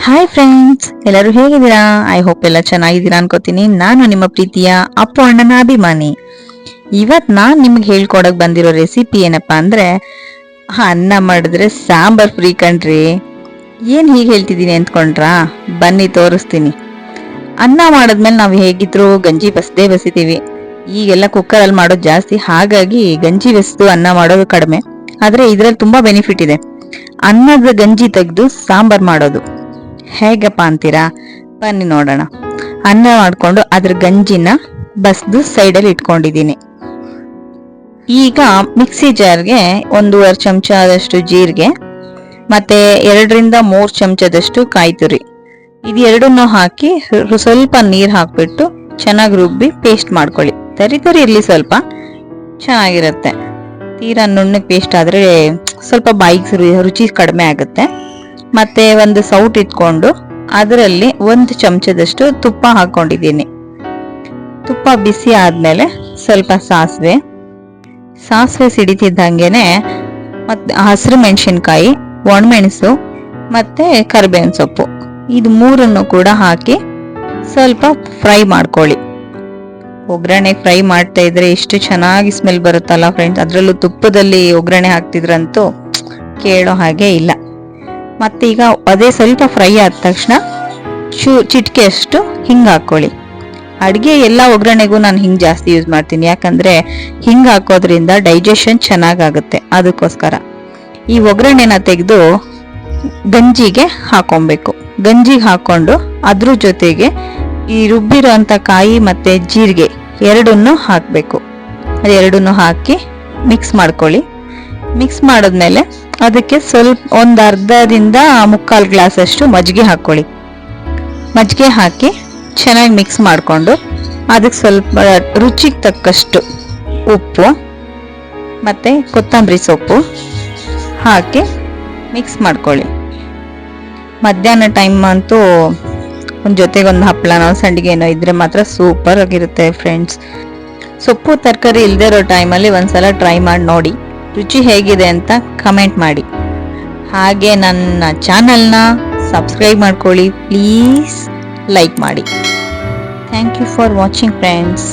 Hi friends, ಎಲ್ಲರೂ ಹೇಗಿದ್ದೀರಾ? I hope ಎಲ್ಲ ಚೆನ್ನಾಗಿದ್ದೀರಾ ಅನ್ಕೋತೀನಿ. ನಾನು ನಿಮ್ಮ ಪ್ರೀತಿಯ ಅಪ್ಪು ಅಣ್ಣನ ಅಭಿಮಾನಿ. ಇವತ್ ನಾನ್ ನಿಮ್ಗೆ ಹೇಳ್ಕೊಡಕ್ ಬಂದಿರೋ ರೆಸಿಪಿ ಏನಪ್ಪಾ ಅಂದ್ರೆ ಅನ್ನ ಮಾಡಿದ್ರೆ ಸಾಂಬಾರ್ ಫ್ರೀ ಕಣ್ರಿ. ಏನ್ ಹೀಗೆ ಹೇಳ್ತಿದ್ದೀನಿ ಅಂದ್ಕೊಂಡ್ರಾ? ಬನ್ನಿ ತೋರಿಸ್ತೀನಿ. ಅನ್ನ ಮಾಡಿದ್ಮೇಲೆ ನಾವು ಹೇಗಿದ್ರು ಗಂಜಿ ಬಸಿತೀವಿ. ಈಗೆಲ್ಲ ಕುಕ್ಕರ್ ಅಲ್ಲಿ ಮಾಡೋದು ಜಾಸ್ತಿ, ಹಾಗಾಗಿ ಗಂಜಿ ಬಸ್ದು ಅನ್ನ ಮಾಡೋದು ಕಡಿಮೆ. ಆದ್ರೆ ಇದ್ರಲ್ಲಿ ತುಂಬಾ ಬೆನಿಫಿಟ್ ಇದೆ. ಅನ್ನದ ಗಂಜಿ ತೆಗೆದು ಸಾಂಬಾರ್ ಮಾಡೋದು ಹೇಗಪ್ಪ ಅಂತೀರಾ? ಬನ್ನಿ ನೋಡೋಣ. ಅನ್ನ ಮಾಡ್ಕೊಂಡು ಅದ್ರ ಗಂಜಿನ ಬಸ್ದು ಸೈಡಲ್ಲಿ ಇಟ್ಕೊಂಡಿದ್ದೀನಿ. ಈಗ ಮಿಕ್ಸಿ ಜಾರ್ಗೆ 1.5 ಚಮಚ ಆದಷ್ಟು ಜೀರಿಗೆ ಮತ್ತೆ 2-3 ಚಮಚದಷ್ಟು ಕಾಯಿ ತುರಿ, ಇದು ಎರಡನ್ನೂ ಹಾಕಿ ಸ್ವಲ್ಪ ನೀರ್ ಹಾಕ್ಬಿಟ್ಟು ಚೆನ್ನಾಗಿ ರುಬ್ಬಿ ಪೇಸ್ಟ್ ಮಾಡ್ಕೊಳ್ಳಿ. ತರಿ ಇರ್ಲಿ, ಸ್ವಲ್ಪ ಚೆನ್ನಾಗಿರುತ್ತೆ. ತೀರಾ ನುಣ್ಣಗೆ ಪೇಸ್ಟ್ ಆದ್ರೆ ಸ್ವಲ್ಪ ಬಾಯಿಗೆ ರುಚಿ ಕಡಿಮೆ ಆಗುತ್ತೆ. ಮತ್ತೆ ಒಂದು ಸೌಟ್ ಇಟ್ಕೊಂಡು ಅದರಲ್ಲಿ 1 ಚಮಚದಷ್ಟು ತುಪ್ಪ ಹಾಕೊಂಡಿದ್ದೀನಿ. ತುಪ್ಪ ಬಿಸಿ ಆದ್ಮೇಲೆ ಸ್ವಲ್ಪ ಸಾಸಿವೆ ಸಿಡಿತಿದ್ದಂಗೆನೆ ಮತ್ತೆ ಹಸಿರು ಮೆಣಸಿನ್ಕಾಯಿ, ಒಣಮೆಣಸು ಮತ್ತೆ ಕರಿಬೇವಿನ ಸೊಪ್ಪು, ಇದು ಮೂರನ್ನು ಕೂಡ ಹಾಕಿ ಸ್ವಲ್ಪ ಫ್ರೈ ಮಾಡ್ಕೊಳ್ಳಿ. ಒಗ್ಗರಣೆ ಫ್ರೈ ಮಾಡ್ತಾ ಇದ್ರೆ ಎಷ್ಟು ಚೆನ್ನಾಗಿ ಸ್ಮೆಲ್ ಬರುತ್ತಲ್ಲ ಫ್ರೆಂಡ್ಸ್. ಅದ್ರಲ್ಲೂ ತುಪ್ಪದಲ್ಲಿ ಒಗ್ಗರಣೆ ಹಾಕ್ತಿದ್ರಂತೂ ಕೇಳೋ ಹಾಗೆ ಇಲ್ಲ. ಮತ್ತೆ ಈಗ ಅದೇ ಸ್ವಲ್ಪ ಫ್ರೈ ಆದ ತಕ್ಷಣ ಚಿಟಿಕೆ ಅಷ್ಟು ಹಿಂಗ್ ಹಾಕೊಳ್ಳಿ. ಅಡ್ಗೆ ಎಲ್ಲ ಒಗ್ಗರಣೆಗೂ ನಾನು ಹಿಂಗ್ ಜಾಸ್ತಿ ಯೂಸ್ ಮಾಡ್ತೀನಿ, ಯಾಕಂದ್ರೆ ಹಿಂಗ್ ಹಾಕೋದ್ರಿಂದ ಡೈಜೆಷನ್ ಚೆನ್ನಾಗಾಗುತ್ತೆ. ಅದಕ್ಕೋಸ್ಕರ ಈ ಒಗ್ಗರಣೆನ ತೆಗೆದು ಗಂಜಿಗೆ ಹಾಕೊಬೇಕು. ಗಂಜಿಗೆ ಹಾಕೊಂಡು ಅದ್ರ ಜೊತೆಗೆ ಈ ರುಬ್ಬಿರೋ ಅಂತ ಕಾಯಿ ಮತ್ತೆ ಜೀರಿಗೆ ಎರಡನ್ನೂ ಹಾಕ್ಬೇಕು. ಅದೆರಡನ್ನೂ ಹಾಕಿ ಮಿಕ್ಸ್ ಮಾಡ್ಕೊಳ್ಳಿ. ಮಿಕ್ಸ್ ಮಾಡಿದ್ಮೇಲೆ ಅದಕ್ಕೆ ಸ್ವಲ್ಪ 1/2-3/4 ಗ್ಲಾಸ್ ಅಷ್ಟು ಮಜ್ಜಿಗೆ ಹಾಕೊಳ್ಳಿ. ಮಜ್ಜಿಗೆ ಹಾಕಿ ಚೆನ್ನಾಗಿ ಮಿಕ್ಸ್ ಮಾಡಿಕೊಂಡು ಅದಕ್ಕೆ ಸ್ವಲ್ಪ ರುಚಿಗೆ ತಕ್ಕಷ್ಟು ಉಪ್ಪು ಮತ್ತೆ ಕೊತ್ತಂಬರಿ ಸೊಪ್ಪು ಹಾಕಿ ಮಿಕ್ಸ್ ಮಾಡ್ಕೊಳ್ಳಿ. ಮಧ್ಯಾಹ್ನ ಟೈಮ್ ಅಂತೂ ಜೊತೆಗೊಂದು ಹಪ್ಪಳನೋ ಸಂಡಿಗೆನೋ ಇದ್ರೆ ಮಾತ್ರ ಸೂಪರ್ ಆಗಿರುತ್ತೆ ಫ್ರೆಂಡ್ಸ್. ಸೊಪ್ಪು ತರಕಾರಿ ಇಲ್ಲದೆ ಇರೋ ಟೈಮಲ್ಲಿ ಒಂದ್ಸಲ ಟ್ರೈ ಮಾಡಿ ನೋಡಿ, ರುಚಿ ಹೇಗಿದೆ ಅಂತ ಕಮೆಂಟ್ ಮಾಡಿ. ಹಾಗೆ ನನ್ನ ಚಾನಲ್ನ ಸಬ್ಸ್ಕ್ರೈಬ್ ಮಾಡ್ಕೊಳ್ಳಿ ಪ್ಲೀಸ್, ಲೈಕ್ ಮಾಡಿ. Thank you for watching friends.